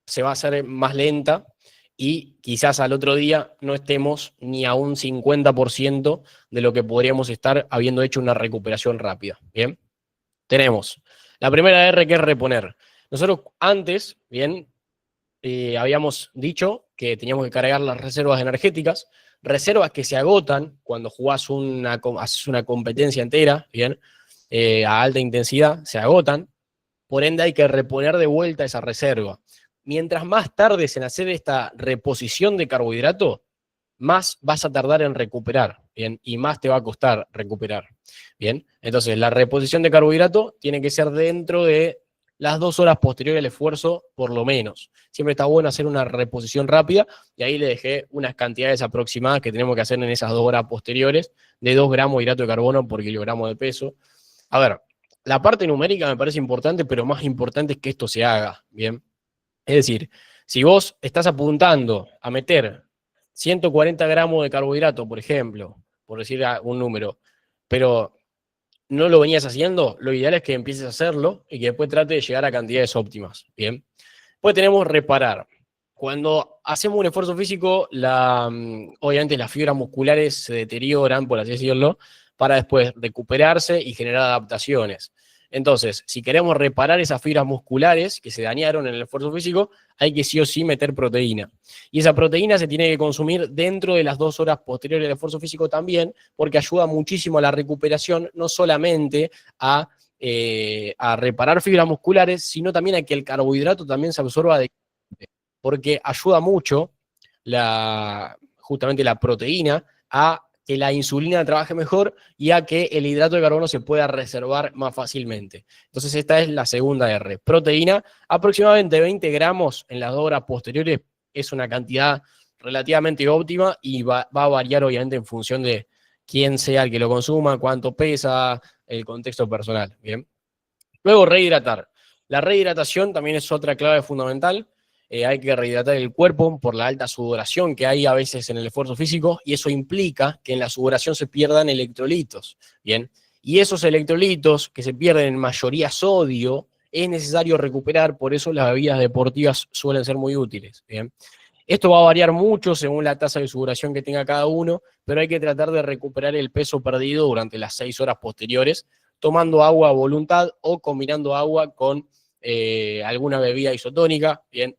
se va a hacer más lenta y quizás al otro día no estemos ni a un 50% de lo que podríamos estar habiendo hecho una recuperación rápida. Bien, tenemos la primera R, que es reponer. Nosotros antes, bien, habíamos dicho que teníamos que cargar las reservas energéticas, reservas que se agotan cuando jugás haces una competencia entera, bien, a alta intensidad, se agotan, por ende hay que reponer de vuelta esa reserva. mientras más tardes en hacer esta reposición de carbohidrato, más vas a tardar en recuperar, ¿bien? Y más te va a costar recuperar, ¿bien? Entonces, la reposición de carbohidrato tiene que ser dentro de las 2 horas posteriores al esfuerzo, por lo menos. Siempre está bueno hacer una reposición rápida, y ahí le dejé unas cantidades aproximadas que tenemos que hacer en esas 2 horas posteriores, de 2 gramos de hidrato de carbono por kilogramo de peso. A ver, la parte numérica me parece importante, pero más importante es que esto se haga, ¿bien? Es decir, si vos estás apuntando a meter 140 gramos de carbohidrato, por ejemplo, por decir un número, pero no lo venías haciendo, lo ideal es que empieces a hacerlo y que después trate de llegar a cantidades óptimas, ¿bien? Después tenemos reparar. Cuando hacemos un esfuerzo físico, obviamente las fibras musculares se deterioran, por así decirlo, para después recuperarse y generar adaptaciones. Entonces, si queremos reparar esas fibras musculares que se dañaron en el esfuerzo físico, hay que sí o sí meter proteína. Y esa proteína se tiene que consumir dentro de las 2 horas posteriores al esfuerzo físico también, porque ayuda muchísimo a la recuperación, no solamente a reparar fibras musculares, sino también a que el carbohidrato también se absorba, porque ayuda mucho justamente la proteína a que la insulina trabaje mejor y a que el hidrato de carbono se pueda reservar más fácilmente. Entonces esta es la segunda R. Proteína, aproximadamente 20 gramos en las 2 horas posteriores es una cantidad relativamente óptima y va a variar obviamente en función de quién sea el que lo consuma, cuánto pesa, el contexto personal. Bien. Luego rehidratar. La rehidratación también es otra clave fundamental. Hay que rehidratar el cuerpo por la alta sudoración que hay a veces en el esfuerzo físico, y eso implica que en la sudoración se pierdan electrolitos, ¿bien? Y esos electrolitos que se pierden en mayoría sodio, es necesario recuperar, por eso las bebidas deportivas suelen ser muy útiles, ¿bien? Esto va a variar mucho según la tasa de sudoración que tenga cada uno, pero hay que tratar de recuperar el peso perdido durante las 6 horas posteriores, tomando agua a voluntad o combinando agua con alguna bebida isotónica, ¿bien?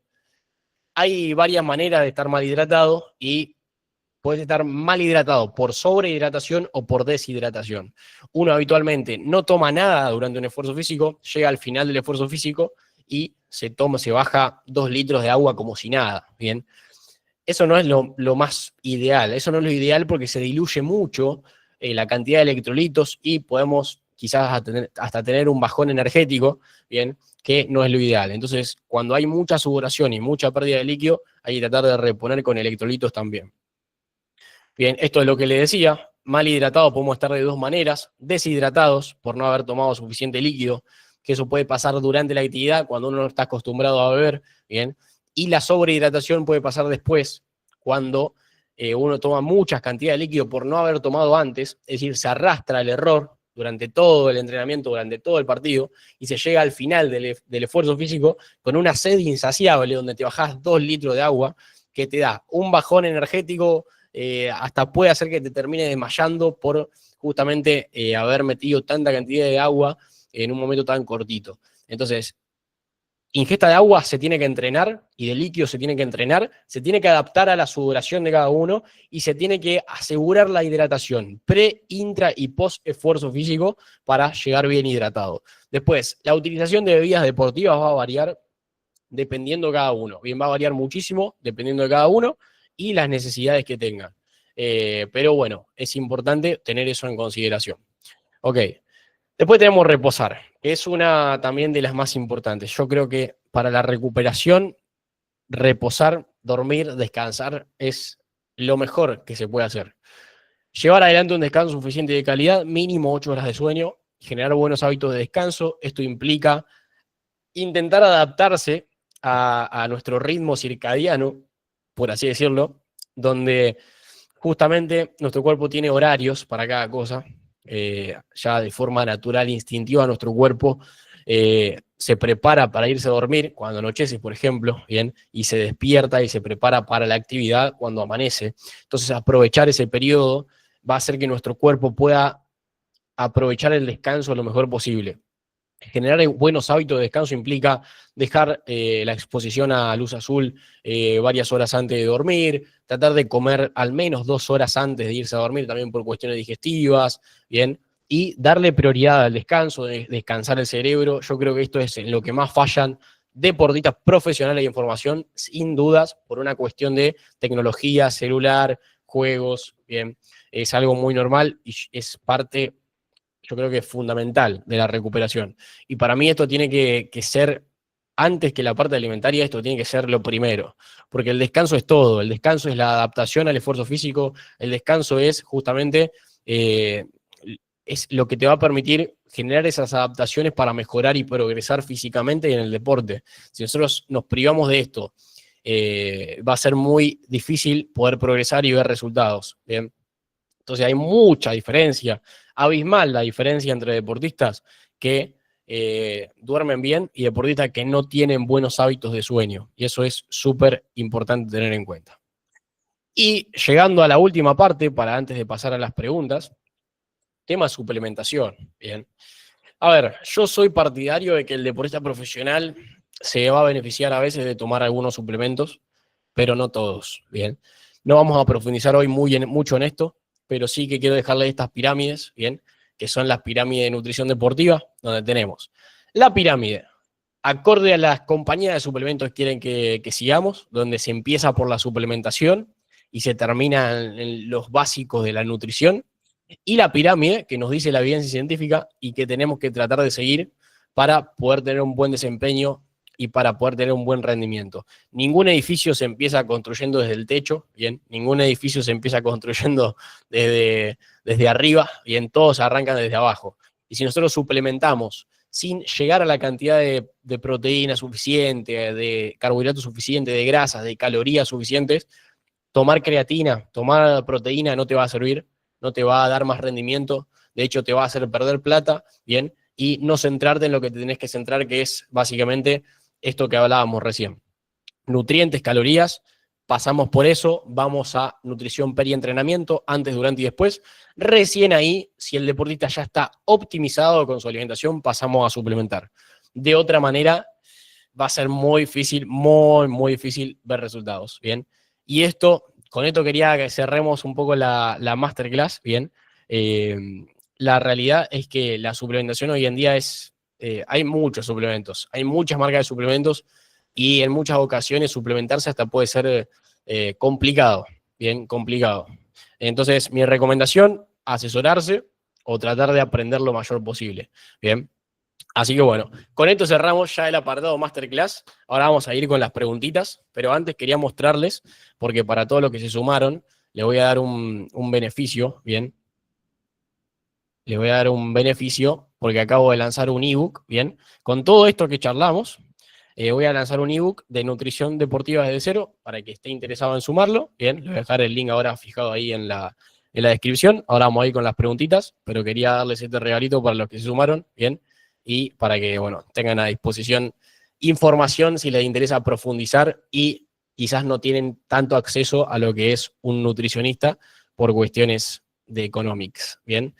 Hay varias maneras de estar mal hidratado y puedes estar mal hidratado por sobrehidratación o por deshidratación. Uno habitualmente no toma nada durante un esfuerzo físico, llega al final del esfuerzo físico y se baja 2 litros de agua como si nada, ¿bien? Eso no es lo más ideal, eso no es lo ideal porque se diluye mucho la cantidad de electrolitos y podemos quizás hasta tener un bajón energético, ¿bien? Que no es lo ideal. Entonces, cuando hay mucha sudoración y mucha pérdida de líquido, hay que tratar de reponer con electrolitos también. Bien, esto es lo que le decía. Mal hidratados podemos estar de 2 maneras. Deshidratados por no haber tomado suficiente líquido, que eso puede pasar durante la actividad cuando uno no está acostumbrado a beber, ¿bien? Y la sobrehidratación puede pasar después, cuando uno toma muchas cantidades de líquido por no haber tomado antes, es decir, se arrastra el error durante todo el entrenamiento, durante todo el partido, y se llega al final del esfuerzo físico con una sed insaciable, donde te bajás 2 litros de agua, que te da un bajón energético, hasta puede hacer que te termine desmayando por justamente haber metido tanta cantidad de agua en un momento tan cortito. Entonces, ingesta de agua se tiene que entrenar y de líquido se tiene que entrenar, se tiene que adaptar a la sudoración de cada uno y se tiene que asegurar la hidratación pre, intra y post esfuerzo físico para llegar bien hidratado. Después, la utilización de bebidas deportivas va a variar dependiendo de cada uno. Bien, va a variar muchísimo dependiendo de cada uno y las necesidades que tengan. Pero bueno, es importante tener eso en consideración. Ok. Después tenemos reposar, que es una también de las más importantes. Yo creo que para la recuperación, reposar, dormir, descansar es lo mejor que se puede hacer. Llevar adelante un descanso suficiente de calidad, mínimo 8 horas de sueño, generar buenos hábitos de descanso. Esto implica intentar adaptarse a nuestro ritmo circadiano, por así decirlo, donde justamente nuestro cuerpo tiene horarios para cada cosa. Ya de forma natural, instintiva, nuestro cuerpo se prepara para irse a dormir cuando anochece, por ejemplo, bien, y se despierta y se prepara para la actividad cuando amanece. Entonces, aprovechar ese periodo va a hacer que nuestro cuerpo pueda aprovechar el descanso lo mejor posible. Generar buenos hábitos de descanso implica dejar la exposición a luz azul varias horas antes de dormir, tratar de comer al menos 2 horas antes de irse a dormir, también por cuestiones digestivas, ¿bien? Y darle prioridad al descanso, descansar el cerebro. Yo creo que esto es en lo que más fallan deportistas profesionales de información, sin dudas, por una cuestión de tecnología, celular, juegos, bien, es algo muy normal y es parte, yo creo que es fundamental de la recuperación. Y para mí esto tiene que ser, antes que la parte alimentaria, esto tiene que ser lo primero, porque el descanso es todo, el descanso es la adaptación al esfuerzo físico, el descanso es justamente, es lo que te va a permitir generar esas adaptaciones para mejorar y progresar físicamente en el deporte. Si nosotros nos privamos de esto, va a ser muy difícil poder progresar y ver resultados, ¿bien? Entonces hay mucha diferencia, abismal la diferencia entre deportistas que duermen bien y deportistas que no tienen buenos hábitos de sueño. Y eso es súper importante tener en cuenta. Y llegando a la última parte, para antes de pasar a las preguntas, tema suplementación. Bien. A ver, yo soy partidario de que el deportista profesional se va a beneficiar a veces de tomar algunos suplementos, pero no todos. Bien. No vamos a profundizar hoy mucho en esto, pero sí que quiero dejarle estas pirámides, bien, que son las pirámides de nutrición deportiva, donde tenemos la pirámide, acorde a las compañías de suplementos que quieren que sigamos, donde se empieza por la suplementación y se termina en los básicos de la nutrición, y la pirámide que nos dice la evidencia científica y que tenemos que tratar de seguir para poder tener un buen desempeño y para poder tener un buen rendimiento. Ningún edificio se empieza construyendo desde el techo, bien, ningún edificio se empieza construyendo desde arriba, bien, todos arrancan desde abajo. Y si nosotros suplementamos sin llegar a la cantidad de proteína suficiente, de carbohidratos suficientes, de grasas, de calorías suficientes, tomar creatina, tomar proteína no te va a servir, no te va a dar más rendimiento, de hecho te va a hacer perder plata, bien, y no centrarte en lo que te tenés que centrar, que es básicamente esto que hablábamos recién. Nutrientes, calorías, pasamos por eso, vamos a nutrición perientrenamiento, antes, durante y después. Recién ahí, si el deportista ya está optimizado con su alimentación, pasamos a suplementar. De otra manera, va a ser muy difícil, muy difícil ver resultados, ¿bien? Y con esto quería que cerremos un poco la masterclass, ¿bien? La realidad es que la suplementación hoy en día hay muchos suplementos, hay muchas marcas de suplementos y en muchas ocasiones suplementarse hasta puede ser complicado, bien, complicado. Entonces, mi recomendación, asesorarse o tratar de aprender lo mayor posible, ¿bien? Así que bueno, con esto cerramos ya el apartado Masterclass. Ahora vamos a ir con las preguntitas, pero antes quería mostrarles, porque para todos los que se sumaron, les voy a dar un beneficio, ¿bien? Les voy a dar un beneficio porque acabo de lanzar un ebook, ¿bien? Con todo esto que charlamos, voy a lanzar un ebook de nutrición deportiva desde cero para el que esté interesado en sumarlo, ¿bien? Les voy a dejar el link ahora fijado ahí en la descripción. Ahora vamos a ir con las preguntitas, pero quería darles este regalito para los que se sumaron, ¿bien? Y para que, bueno, tengan a disposición información si les interesa profundizar y quizás no tienen tanto acceso a lo que es un nutricionista por cuestiones de economics, ¿bien?